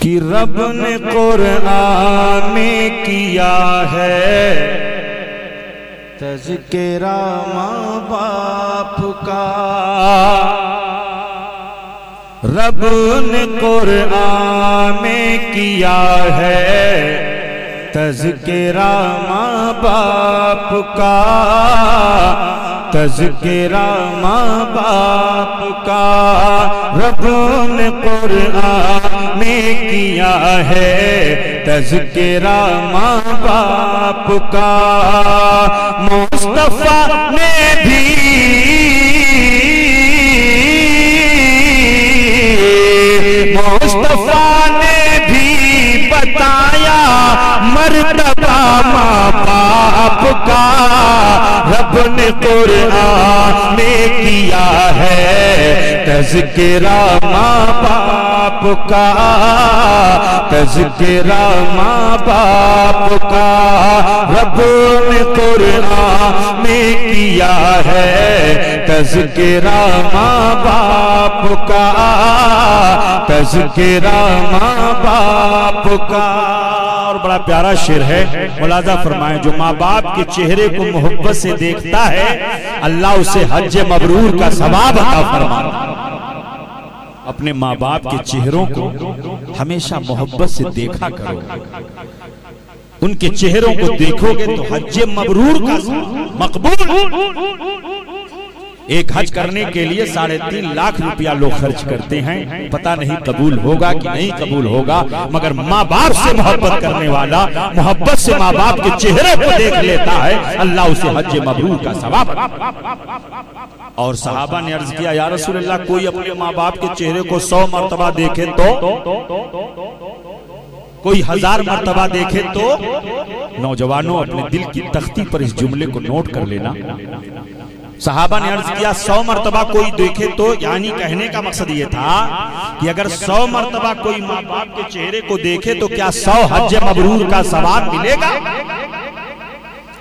कि रब ने कुरान में किया है तज़किरा माँ बाप का। रब ने कुरान में किया है तज़किरा माँ बाप का, तज़किरा माँ बाप का। रब ने कुरान में किया है तज़किरा माँ बाप का। मुस्तफा ने भी बताया मर्तबा माँ बाप का। रब ने कुरान में किया है तज़किरा माँ बाप का, तज़किरा माँ बाप का। रब ने कुरान में किया है तज़किरा माँ बाप का, तज़किरा माँ बाप का। और बड़ा प्यारा शेर है, मुलाजा फरमाएं, जो माँ बाप के चेहरे को मोहब्बत से देखता है अल्लाह उसे हज मबरूर का सवाब अता फरमाता है। अपने माँ बाप के चेहरों को हमेशा मोहब्बत से देखा करो, उनके चेहरों को देखोगे तो हज मबरूर का मकबूल। एक हज करने के लिए 3.5 लाख रुपया लोग खर्च करते हैं, पता नहीं कबूल होगा कि नहीं कबूल होगा, मगर माँ बाप से मोहब्बत करने वाला मोहब्बत से माँ बाप के चेहरे को देख लेता है, अल्लाह उसे हज मबरूर का सवाब। और सहाबा ने अर्ज किया, या रसूलल्लाह, कोई अपने माँ बाप के चेहरे को 100 मरतबा देखे तो, कोई 1000 मरतबा देखे तो। नौजवानों, अपने दिल की तख्ती पर इस जुमले को नोट कर लेना। सहाबा ने अर्ज किया 100 मरतबा कोई देखे तो, यानी कहने का मकसद ये था कि अगर 100 मरतबा कोई माँ बाप के चेहरे को देखे तो क्या 100 हज मबरूर का सवाब मिलेगा?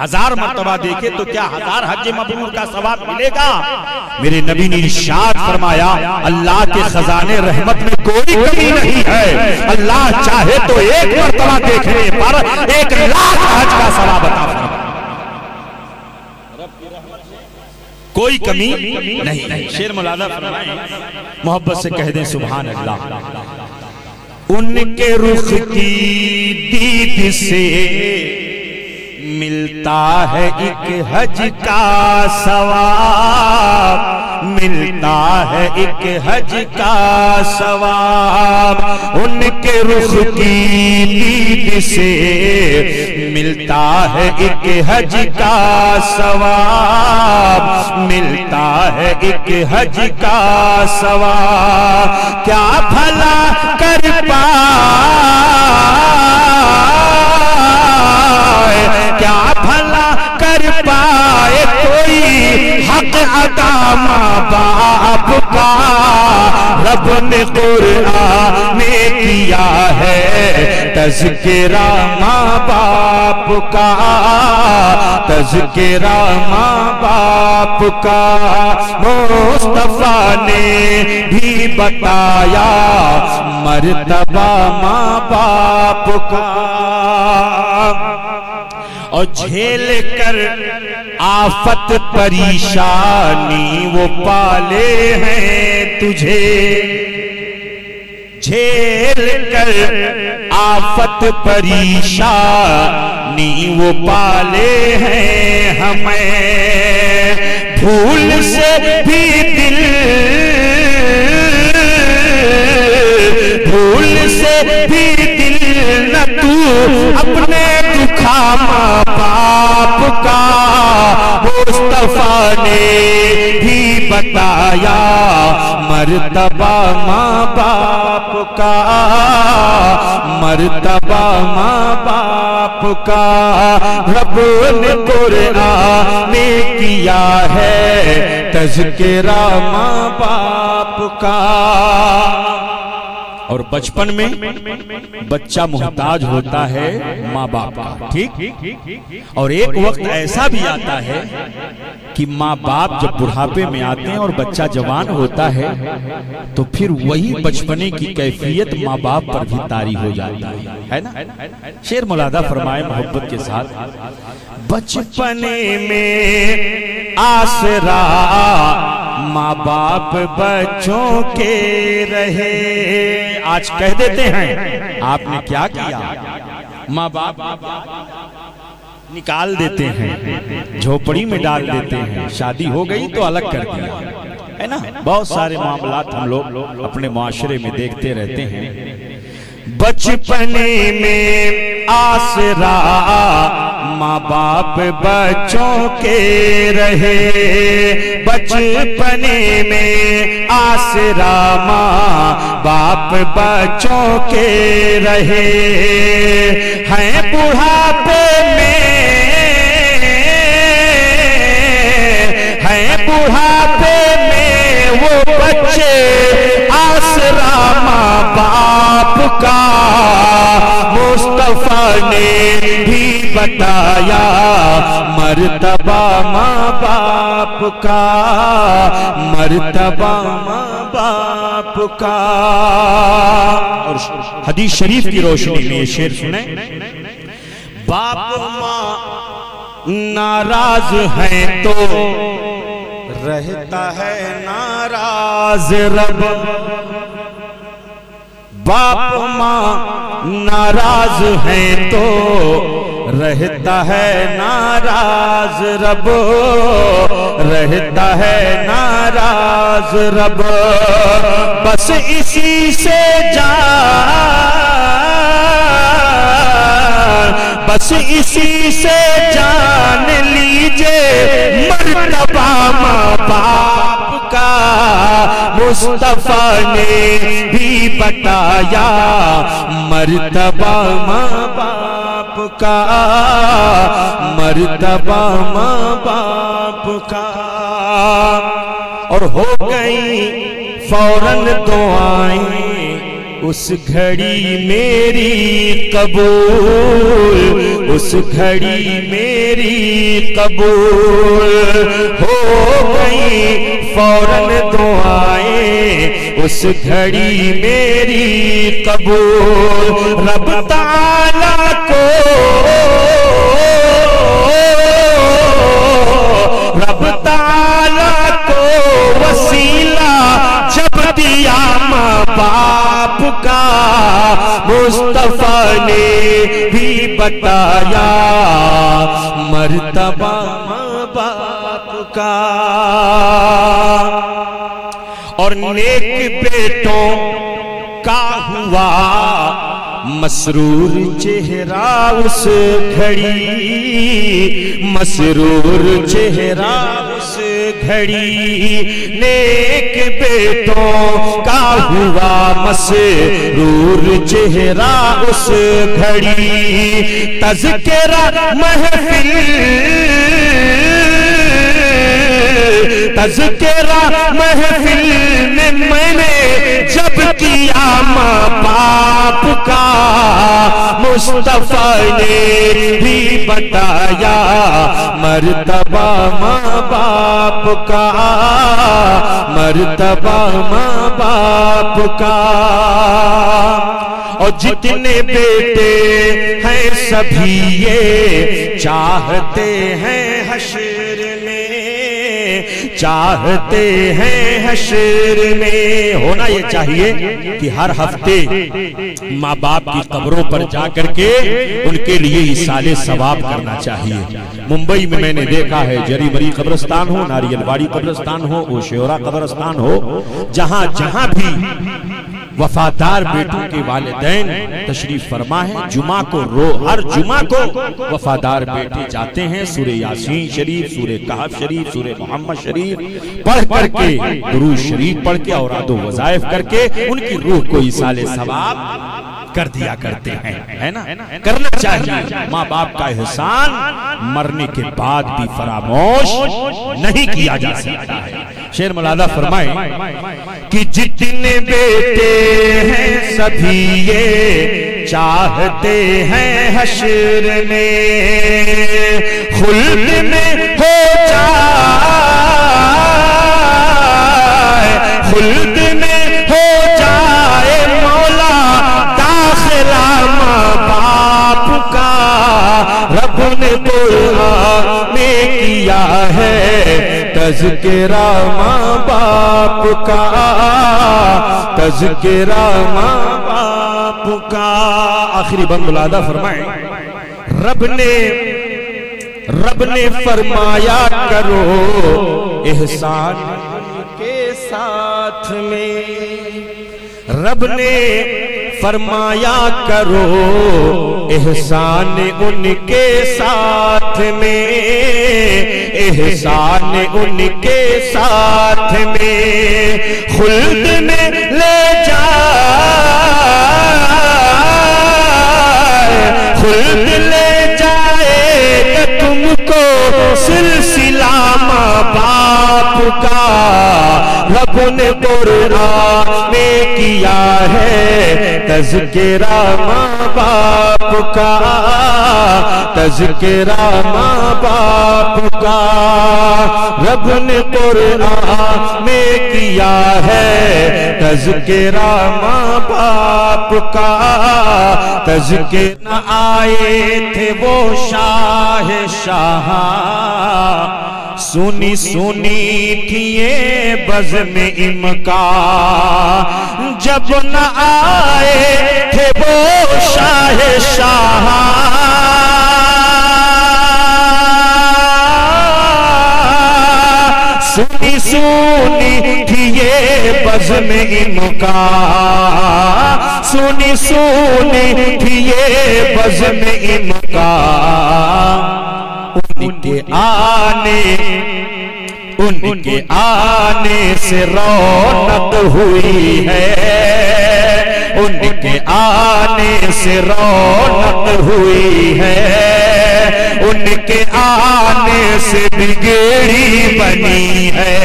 1000 मरतबा देखे तो क्या 1000 हज मबरूर का सवाब मिलेगा? मेरे नबी ने इरशाद फरमाया, अल्लाह के खजाने रहमत में कोई कमी नहीं है। अल्लाह चाहे तो एक मरतबा देखने पर 1 लाख हज का सवाब अता फरमाए, कोई कमी नहीं। शेर मुलादा फरमाएं, मोहब्बत से कह दें सुभान अल्लाह। उनके रुख की दीद से मिलता है एक हज का सवाब, मिलता है एक हज का सवाब। उनके रुख की दीद से मिलता है एक हज का सवाब, मिलता है एक हज का सवाब। क्या भला कर क्या भला कर पाए कोई हक अदा माँ बाप का। रब ने कुरान में किया है तज़किरा माँ बाप का, तज़किरा माँ बाप का। मुस्तफा ने भी बताया मर्तबा माँ बाप का। और झेल कर आफत परेशानी वो पाले हैं तुझे, झेल कर आफत परेशानी वो पाले हैं हमें। भूल से भी दिल, भूल से भी दिल न तू अपने दुखा माँ बाप का। मुस्तफा ने भी बताया मर्तबा माँ बाप का, मर्तबा माँ बाप का। रब ने कुरान में किया है तज़किरा माँ बाप का। और बचपन में बच्चा मोहताज होता है माँ बाप का, ठीक। और एक वक्त ऐसा भी आता है कि माँ बाप जब बुढ़ापे में आते हैं और बच्चा जवान होता है तो फिर वही बचपने की कैफियत माँ बाप पर भी तारी हो जाती है ना। शेर मुलादा फरमाए मोहब्बत के साथ, बचपने में आसरा माँ बाप बच्चों के रहे। आज कह देते हैं आपने क्या किया, माँ बाप निकाल देते हैं, झोपड़ी में डाल देते हैं, शादी हो गई तो अलग कर दिया, है ना। बहुत सारे मामलात हम लोग अपने माशरे में देखते रहते हैं। बचपने में आसरा माँ बाप बच्चों के रहे, बचपने में आसरा माँ बाप बच्चों के रहे। हैं बुढ़ापे में, हैं बुढ़ापे में वो बच्चे आसरा माँ बाप का। मुस्तफा ने भी बताया मर्तबा माँ बाप का, मर्तबा माँ बाप का। और हदीस शरीफ की रोशनी में ये शेर सुने, बाप माँ नाराज हैं तो रहता है नाराज रब। बाप माँ नाराज हैं तो रहता है नाराज रब, रहता है नाराज रब। बस इसी से बस इसी से जान लीजिए मर्तबा माँ बाप का। मुस्तफा ने भी बताया मर्तबा माँ बाप का, मर्तबा माँ बाप का। और हो गई फौरन दुआएं उस घड़ी मेरी कबूल, उस घड़ी मेरी कबूल। हो गई फौरन दुआएं उस घड़ी मेरी कबूल। रब ताला को, रब ताला को वसीला जब दिया माँ बाप का। मुस्तफा ने भी बताया मर्तबा माँ बाप का। और नेक बेटों का हुआ मसरूर चेहरा उस घड़ी, मसरूर चेहरा उस घड़ी। नेक बेटों का हुआ मसरूर चेहरा उस घड़ी। तज़किरा महफिल, तज़किरा महफिल में मैंने जब किया माँ बाप का। मुस्तफा ने भी बताया मर्तबा माँ बाप का, मर्तबा माँ बाप का। और जितने बेटे हैं सभी ये चाहते हैं हश्र में, चाहते हैं हश्र में। होना ये चाहिए कि हर हफ्ते माँ बाप की कब्रों पर जाकर के उनके लिए इसाले सवाब करना चाहिए। मुंबई में मैंने देखा है, जरी मरी कब्रिस्तान हो, नारियलवाड़ी कब्रिस्तान हो, ओशेरा कब्रिस्तान हो, जहां जहां भी वफादार बेटों के वालिदैन तशरीफ फरमा है, जुमा को हर जुमा को वफादार बेटे जाते हैं, सूरे यासीन शरीफ, सूरे कहफ शरीफ, सूरे मोहम्मद शरीफ पढ़ करके, दुरूद शरीफ पढ़ के और आदो वज़ाइफ करके उनकी रूह को इसाले सवाब कर दिया करते हैं, है ना। करना चाहिए। माँ बाप का एहसान मरने के बाद भी फरामोश नहीं किया जा सकता है। शेर मुलादा फरमाए कि जितने बेटे हैं सभी ये चाहते हैं हश्र में खुल्द में हो जाए, खुल्द में हो जाए मौला दाखिला माँ बाप का। रब ने कुरान में किया है तज़किरा माँ बाप का, तज़किरा माँ बाप का। आखिरी बंद मुलादा फरमाए रब ने फरमाया करो एहसान के साथ में, रब ने फरमाया करो एहसान उनके साथ में, एहसान उनके साथ में। खुल्द में ले जाए, खुल्द ले जाएगा तुमको सिलसिला माँ बाप का। रब ने कुरान में किया है तज़किरा माँ बाप का, तज़किरा माँ बाप का। रब ने कुरान में किया है तज़किरा माँ बाप का, तज़किरा। आए थे वो शाह सुनी सुनी थी ये बज़्म इमका, जब न आए थे वो शाह सुनी सुनी थी ये बज़्म इमका, सुनी सुनी थी ये बज़्म इमका। उनके आने से रौनक हुई है, उनके आने से रौनक हुई है, उनके आने से बिगड़ी बनी है,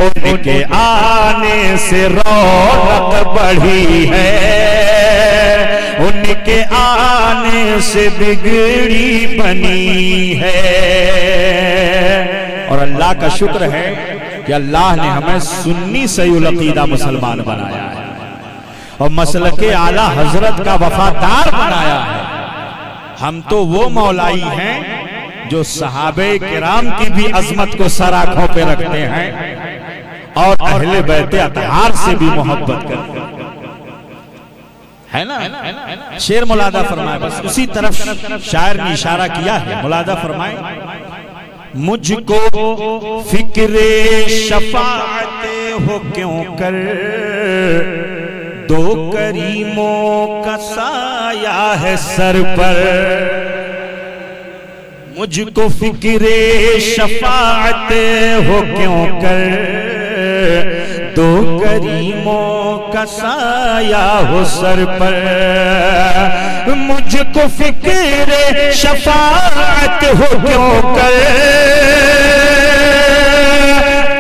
उनके आने से रौनक बढ़ी है, उनके आने से बिगड़ी बनी है। और अल्लाह का शुक्र है कि अल्लाह ने हमें सुन्नी सहीउल अकीदा मुसलमान बनाया है और मसलके आला हजरत का वफादार बनाया है। हम तो वो मौलाई हैं जो सहाबे किराम की भी अजमत को सर आंखों पे रखते हैं और अहले बैत अतहार से भी मोहब्बत करते हैं, है ना। शेर मुलादा फरमाए, बस उसी तरफ शायर ने इशारा किया है। मुलादा फरमाए मुझको फिक्रे शफाअत हो क्यों कर, दो करीमों का साया है सर पर। मुझको फिक्रे शफाअत हो क्यों कर, दो करीमों का साया हो सर पर। मुझको फिक्रे शफाअत हो क्यों कर,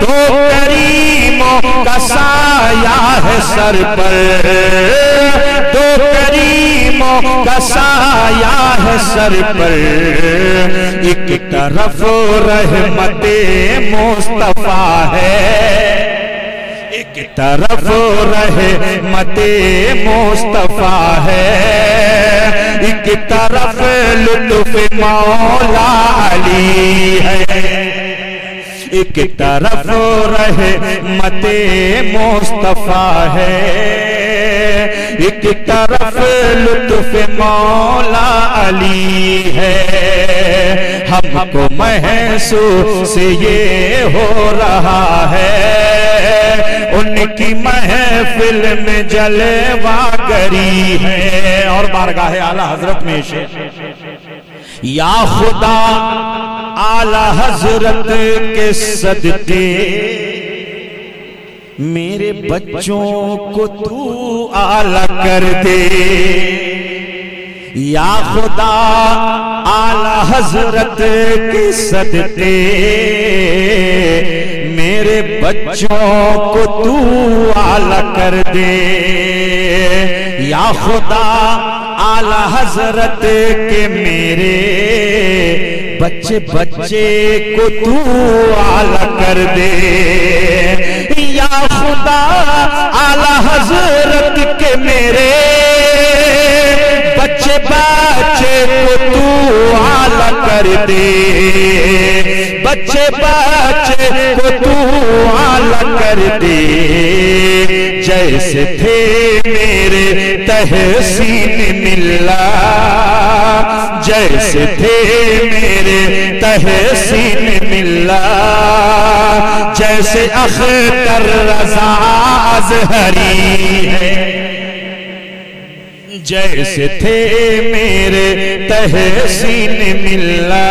दो करीमों का साया है सर पर, दो करीमों का साया है सर पर। एक तरफ रहमते मुस्तफा है, एक तरफ रहमते मुस्तफा है, एक तरफ लुत्फ मौला अली है, एक तरफ रहमते मुस्तफा है, एक तरफ लुत्फ मौला अली है। हमको महसूस ये हो रहा है उनकी महफिल में जलवागरी है। और बारगाह आला हजरत में शेर, या खुदा आला हजरत के सदके मेरे बच्चों को तू आला कर दे, या खुदा आला हजरत के सदके मेरे बच्चों को तू आला कर दे, या खुदा आला हजरत के मेरे बच्चे बच्चे को तू आला कर दे, या खुदा आला हजरत के मेरे बच्चे बच्चे को तू आला कर दे, बच्चे बच्चे को तू आला कर दे। जैसे थे मेरे तहसीन मिल्ला, जैसे थे मेरे तहसीन मिल्ला, जैसे अख्तर रज़ा अज़हरी है, जैसे थे मेरे तहसीन मिल्ला,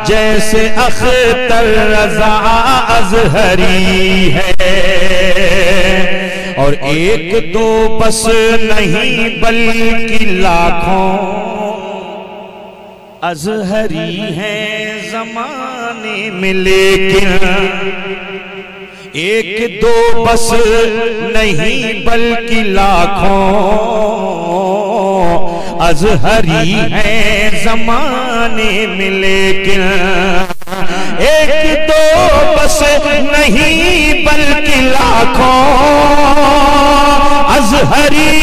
जैसे अख्तर रज़ा अज़हरी है। और एक दो बस नहीं बल्कि लाखों अज़हरी हैं ज़माने में, लेकिन एक दो बस नहीं बल्कि लाखों अज़हरी हैं ज़माने में, लेकिन एक दो बस नहीं बल्कि लाखों अज़हरी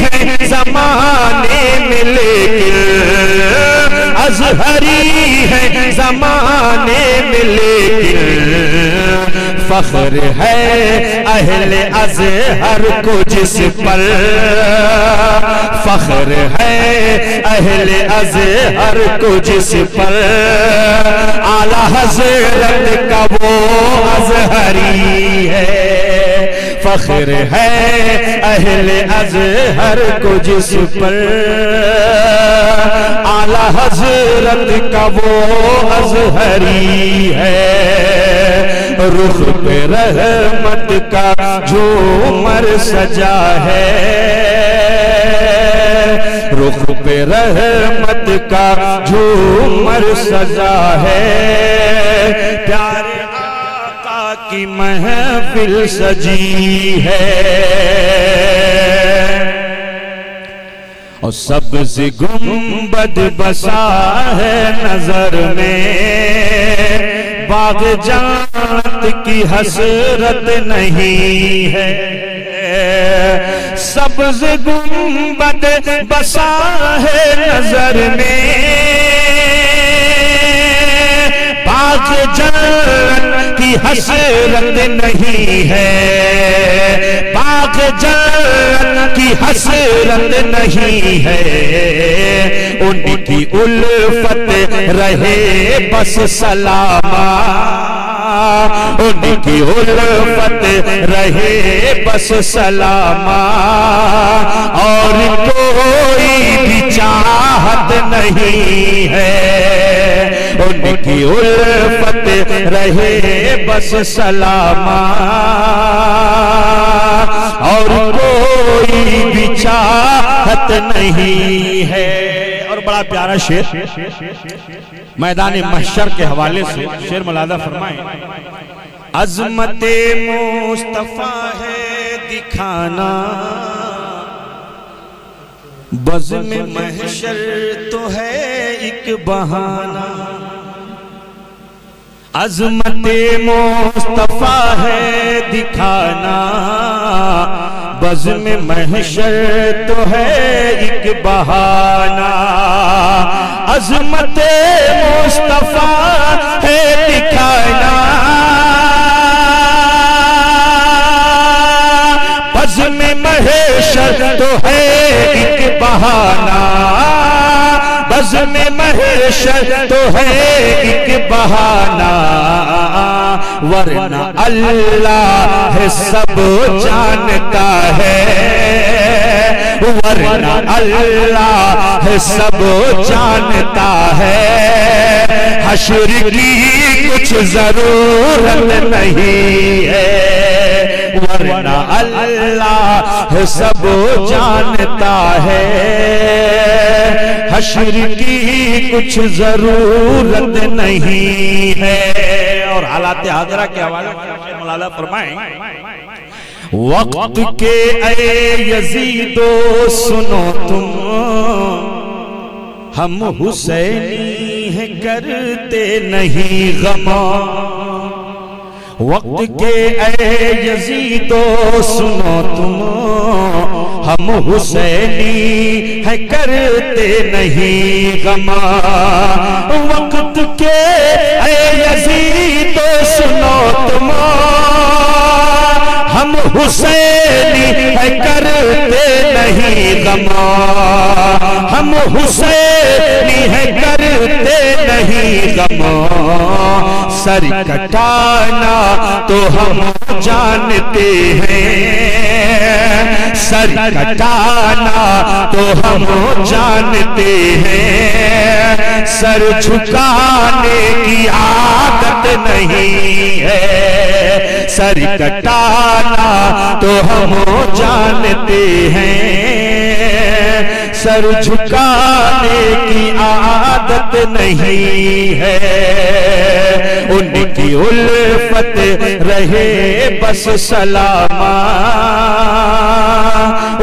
हैं ज़माने में, लेकिन अज़हरी हैं ज़माने में, लेकिन फख्र है अहले अज़हर को जिस पर, फख्र है अहले अज़हर को जिस पर, आला हज़रत का वो अज़हरी है। फख्र है अहले अज़हर को जिस पर, आला हज़रत का वो अज़हरी है। रुख पे रहमत का झूमर सजा है, रुख पे रहमत का झूमर सजा है, प्यारे आका की महफिल सजी है। और सब्ज़ गुंबद बसा है नजर में, बाग जात की हसरत नहीं है। सब्ज़ गुंबद बसा है नजर में, बाग जात की हसरत नहीं है, बाग जात की हसरत नहीं है। उनकी उल्फत रहे बस सलामा, उनकी उल्फत रहे बस सलामा, और कोई भी चाहत नहीं है। उनकी उल्फत रहे बस सलामा, और कोई भी चाहत नहीं है। और बड़ा प्यारा शेर मैदान महशर के हवाले से शेर मुलादा फरमाए, अज़मते मुस्तफा है दिखाना, बज़्म महशर तो है एक बहाना। अज़मते मुस्तफा है दिखाना, बज़्म महशर तो है एक बहाना। अज़मते मुस्तफा है दिखाना, बज़्म महशर तो है एक बहाना। बज़्म महशर तो है एक बहाना, वरना अल्लाह सब जानता है, वरना अल्लाह सब जानता है। हश्र की कुछ जरूरत नहीं है, वरना अल्लाह सब जानता है। हश्र की कुछ जरूरत नहीं है। और हालात हाजरा के हवाले से मौलाना फरमाएं, वक्त के ए यजीदो सुनो तुम, हम हुसैनी है करते नहीं गमा। वक्त के ए यजीदो सुनो तुम, हम हुसैनी है करते नहीं गमा। वक्त के ए यजीदो सुनो तुम, हम हुसैनी है करते नहीं गमा। हम हुसैनी है करते नहीं गमा। सर कटाना तो हम जानते हैं, सर कटाना तो हम जानते हैं। सर झुकाने की आदत नहीं है, सर कटाना तो हम जानते हैं। सर झुकाने की आदत नहीं है। उनकी उल्फत रहे बस सलामा,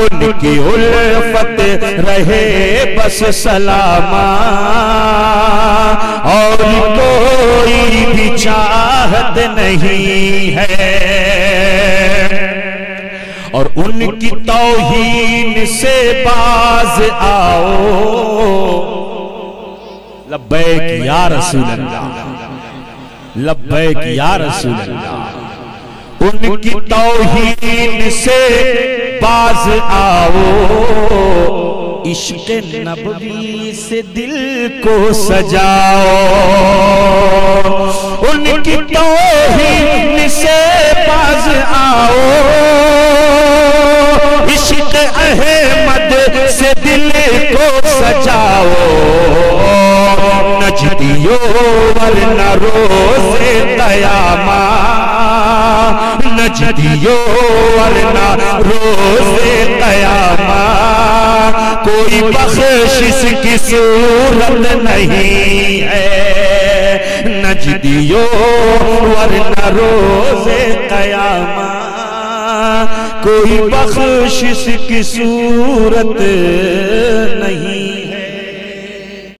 उनकी उल्फत रहे बस सलामा। और कोई भी चाहत नहीं है। और उनकी तौहीन से बाज आओ, लब्बैक या रसूल अल्लाह, लब्बैक या रसूल अल्लाह। उनकी तौहीन से बाज आओ, इश्क नबवी से दिल को सजाओ। उनकी तौहीन से बाज आओ, इश्क अहमद से दिल को सजाओ। नजदियो वरना रोज़े क़यामा, नजदियो वरना रोज़े क़यामा। कोई बख्शिश की सूरत नहीं है, नजदियो वरना रोज़े क़यामा। कोई बख्शिश की सूरत नहीं।